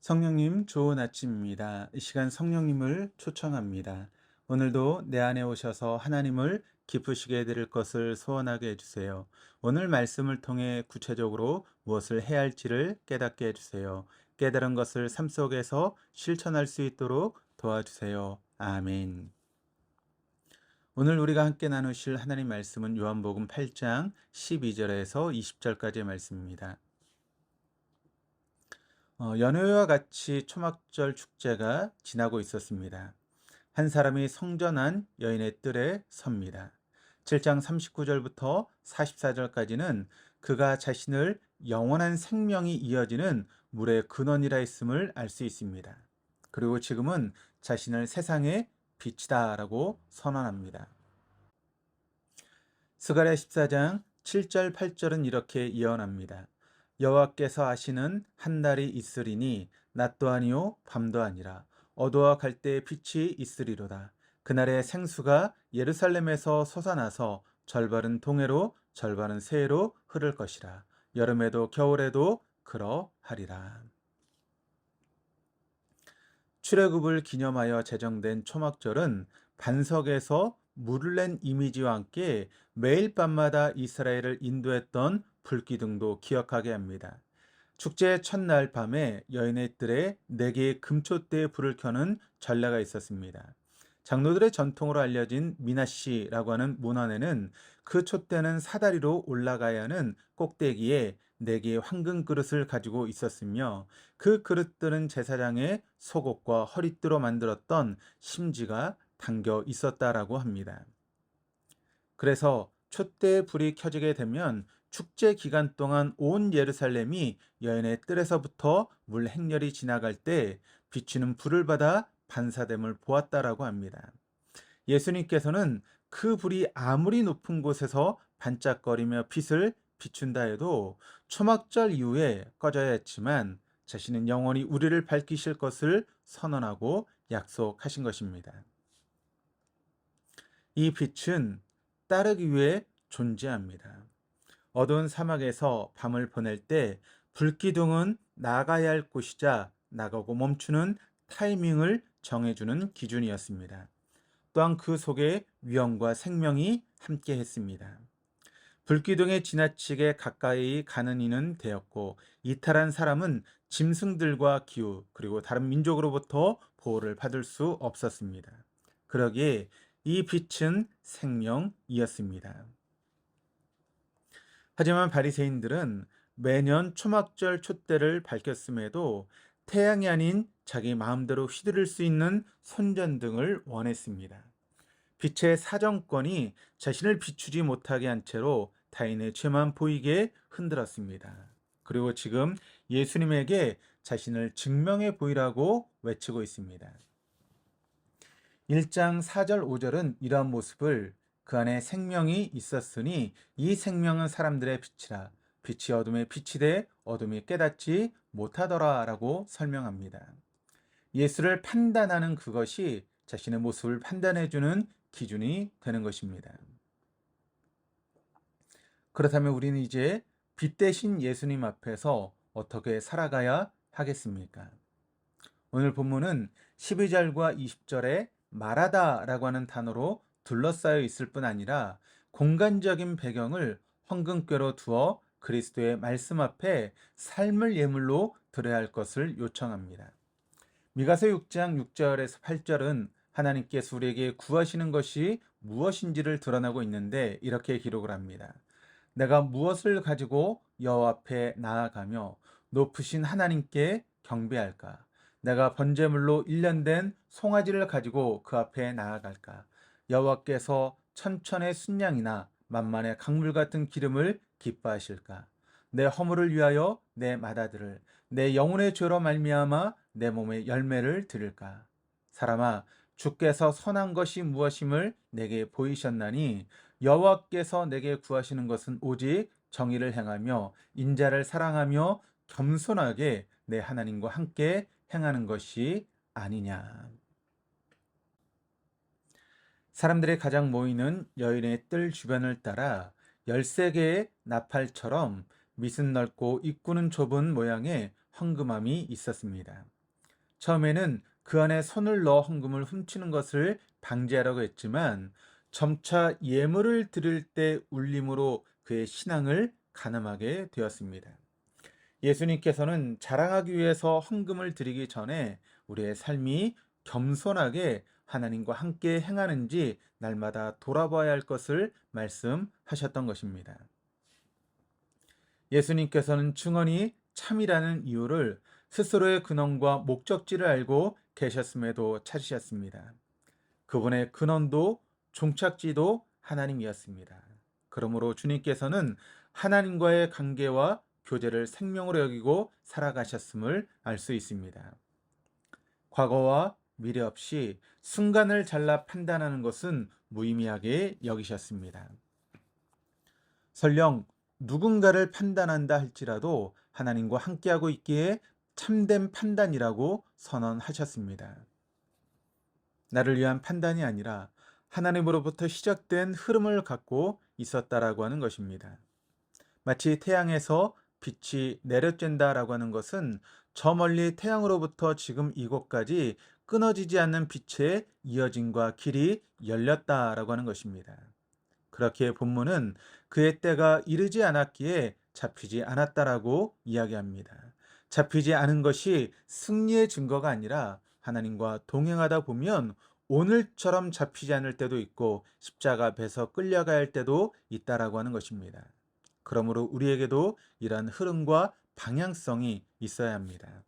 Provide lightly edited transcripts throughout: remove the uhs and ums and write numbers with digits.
성령님, 좋은 아침입니다. 이 시간 성령님을 초청합니다. 오늘도 내 안에 오셔서 하나님을 기쁘시게 해드릴 것을 소원하게 해주세요. 오늘 말씀을 통해 구체적으로 무엇을 해야 할지를 깨닫게 해주세요. 깨달은 것을 삶 속에서 실천할 수 있도록 도와주세요. 아멘. 오늘 우리가 함께 나누실 하나님 말씀은 요한복음 8장 12절에서 20절까지의 말씀입니다. 연휴와 같이 초막절 축제가 지나고 있었습니다. 한 사람이 성전 안 여인의 뜰에 섭니다. 7장 39절부터 44절까지는 그가 자신을 영원한 생명이 이어지는 물의 근원이라 했음을 알 수 있습니다. 그리고 지금은 자신을 세상의 빛이다라고 선언합니다. 스가랴 14장 7절 8절은 이렇게 예언합니다. 여호와께서 아시는 한 날이 있으리니 낮도 아니요 밤도 아니라 어두워 갈 때의 빛이 있으리로다. 그날의 생수가 예루살렘에서 솟아나서 절반은 동해로 절반은 서해로 흐를 것이라. 여름에도 겨울에도 그러하리라. 출애굽을 기념하여 제정된 초막절은 반석에서 물을 낸 이미지와 함께 매일 밤마다 이스라엘을 인도했던 불기둥도 기억하게 합니다. 축제 첫날 밤에 여인의 뜰에 4개의 금촛대에 불을 켜는 전례가 있었습니다. 장로들의 전통으로 알려진 미나씨라고 하는 문헌에는 그 촛대는 사다리로 올라가야 하는 꼭대기에 4개의 황금 그릇을 가지고 있었으며 그 그릇들은 제사장의 속옷과 허리띠로 만들었던 심지가 담겨 있었다라고 합니다. 그래서 촛대에 불이 켜지게 되면 축제 기간 동안 온 예루살렘이 여인의 뜰에서부터 물 행렬이 지나갈 때 비추는 불을 받아 반사됨을 보았다라고 합니다. 예수님께서는 그 불이 아무리 높은 곳에서 반짝거리며 빛을 비춘다 해도 초막절 이후에 꺼져야 했지만 자신은 영원히 우리를 밝히실 것을 선언하고 약속하신 것입니다. 이 빛은 따르기 위해 존재합니다. 어두운 사막에서 밤을 보낼 때 불기둥은 나가야 할 곳이자 나가고 멈추는 타이밍을 정해주는 기준이었습니다. 또한 그 속에 위험과 생명이 함께 했습니다. 불기둥에 지나치게 가까이 가는 이는 되었고 이탈한 사람은 짐승들과 기후 그리고 다른 민족으로부터 보호를 받을 수 없었습니다. 그러기에 이 빛은 생명이었습니다. 하지만 바리새인들은 매년 초막절 촛대를 밝혔음에도 태양이 아닌 자기 마음대로 휘두를 수 있는 손전등을 원했습니다. 빛의 사정권이 자신을 비추지 못하게 한 채로 타인의 죄만 보이게 흔들었습니다. 그리고 지금 예수님에게 자신을 증명해 보이라고 외치고 있습니다. 1장 4절 5절은 이러한 모습을 그 안에 생명이 있었으니 이 생명은 사람들의 빛이라 빛이 어둠에 빛이 돼 어둠이 깨닫지 못하더라 라고 설명합니다. 예수를 판단하는 그것이 자신의 모습을 판단해주는 기준이 되는 것입니다. 그렇다면 우리는 이제 빛 대신 예수님 앞에서 어떻게 살아가야 하겠습니까? 오늘 본문은 12절과 20절에 말하다라고 하는 단어로 둘러싸여 있을 뿐 아니라 공간적인 배경을 황금궤로 두어 그리스도의 말씀 앞에 삶을 예물로 드려야 할 것을 요청합니다. 미가서 6장 6절에서 8절은 하나님께서 우리에게 구하시는 것이 무엇인지를 드러나고 있는데 이렇게 기록을 합니다. 내가 무엇을 가지고 여호와 앞에 나아가며 높으신 하나님께 경배할까? 내가 번제물로 일련된 송아지를 가지고 그 앞에 나아갈까? 여호와께서 천천의 순양이나 만만의 강물 같은 기름을 기뻐하실까? 내 허물을 위하여 내 맏아들을 내 영혼의 죄로 말미암아 내 몸의 열매를 드릴까? 사람아, 주께서 선한 것이 무엇임을 내게 보이셨나니 여호와께서 내게 구하시는 것은 오직 정의를 행하며 인자를 사랑하며 겸손하게 내 하나님과 함께 행하는 것이 아니냐. 사람들이 가장 모이는 여인의 뜰 주변을 따라 13개의 나팔처럼 밑은 넓고 입구는 좁은 모양의 헌금함이 있었습니다. 처음에는 그 안에 손을 넣어 헌금을 훔치는 것을 방지하려고 했지만 점차 예물을 드릴 때 울림으로 그의 신앙을 가늠하게 되었습니다. 예수님께서는 자랑하기 위해서 헌금을 드리기 전에 우리의 삶이 겸손하게 하나님과 함께 행하는지 날마다 돌아봐야 할 것을 말씀하셨던 것입니다. 예수님께서는 증언이 참이라는 이유를 스스로의 근원과 목적지를 알고 계셨음에도 찾으셨습니다. 그분의 근원도 종착지도 하나님이었습니다. 그러므로 주님께서는 하나님과의 관계와 교제를 생명으로 여기고 살아가셨음을 알 수 있습니다. 과거와 미래 없이 순간을 잘라 판단하는 것은 무의미하게 여기셨습니다. 설령 누군가를 판단한다 할지라도 하나님과 함께하고 있기에 참된 판단이라고 선언하셨습니다. 나를 위한 판단이 아니라 하나님으로부터 시작된 흐름을 갖고 있었다라고 하는 것입니다. 마치 태양에서 빛이 내려쬐다라고 하는 것은 저 멀리 태양으로부터 지금 이곳까지 끊어지지 않는 빛의 이어짐과 길이 열렸다라고 하는 것입니다. 그렇게 본문은 그의 때가 이르지 않았기에 잡히지 않았다라고 이야기합니다. 잡히지 않은 것이 승리의 증거가 아니라 하나님과 동행하다 보면 오늘처럼 잡히지 않을 때도 있고 십자가 앞에서 끌려가야 할 때도 있다라고 하는 것입니다. 그러므로 우리에게도 이러한 흐름과 방향성이 있어야 합니다.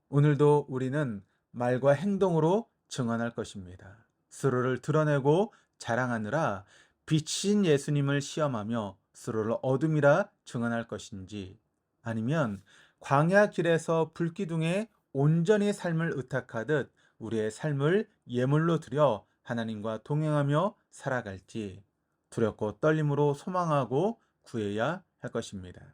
오늘도 우리는 말과 행동으로 증언할 것입니다. 스스로를 드러내고 자랑하느라 빛인 예수님을 시험하며 스스로를 어둠이라 증언할 것인지, 아니면 광야 길에서 불기둥에 온전히 삶을 의탁하듯 우리의 삶을 예물로 드려 하나님과 동행하며 살아갈지 두렵고 떨림으로 소망하고 구해야 할 것입니다.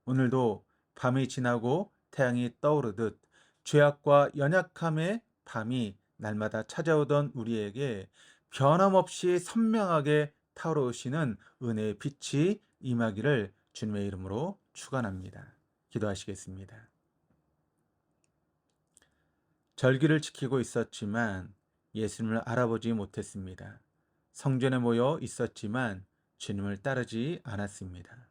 오늘도 밤이 지나고 태양이 떠오르듯 죄악과 연약함의 밤이 날마다 찾아오던 우리에게 변함없이 선명하게 타오르시는 은혜의 빛이 임하기를 주님의 이름으로 축원합니다. 기도하시겠습니다. 절기를 지키고 있었지만 예수님을 알아보지 못했습니다. 성전에 모여 있었지만 주님을 따르지 않았습니다.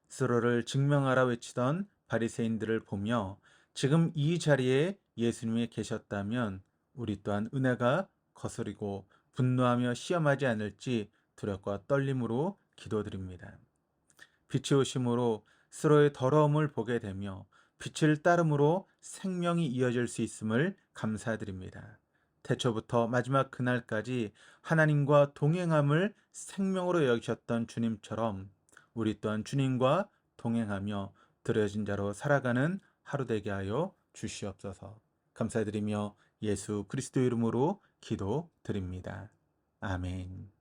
스스로를 증명하라 외치던 바리새인들을 보며 지금 이 자리에 예수님이 계셨다면 우리 또한 은혜가 거스리고 분노하며 시험하지 않을지 두렵과 떨림으로 기도드립니다. 빛이 오심으로 스스로의 더러움을 보게 되며 빛을 따름으로 생명이 이어질 수 있음을 감사드립니다. 태초부터 마지막 그날까지 하나님과 동행함을 생명으로 여기셨던 주님처럼 우리 또한 주님과 동행하며 드려진 자로 살아가는 하루 되게 하여 주시옵소서. 감사드리며 예수 그리스도 이름으로 기도드립니다. 아멘.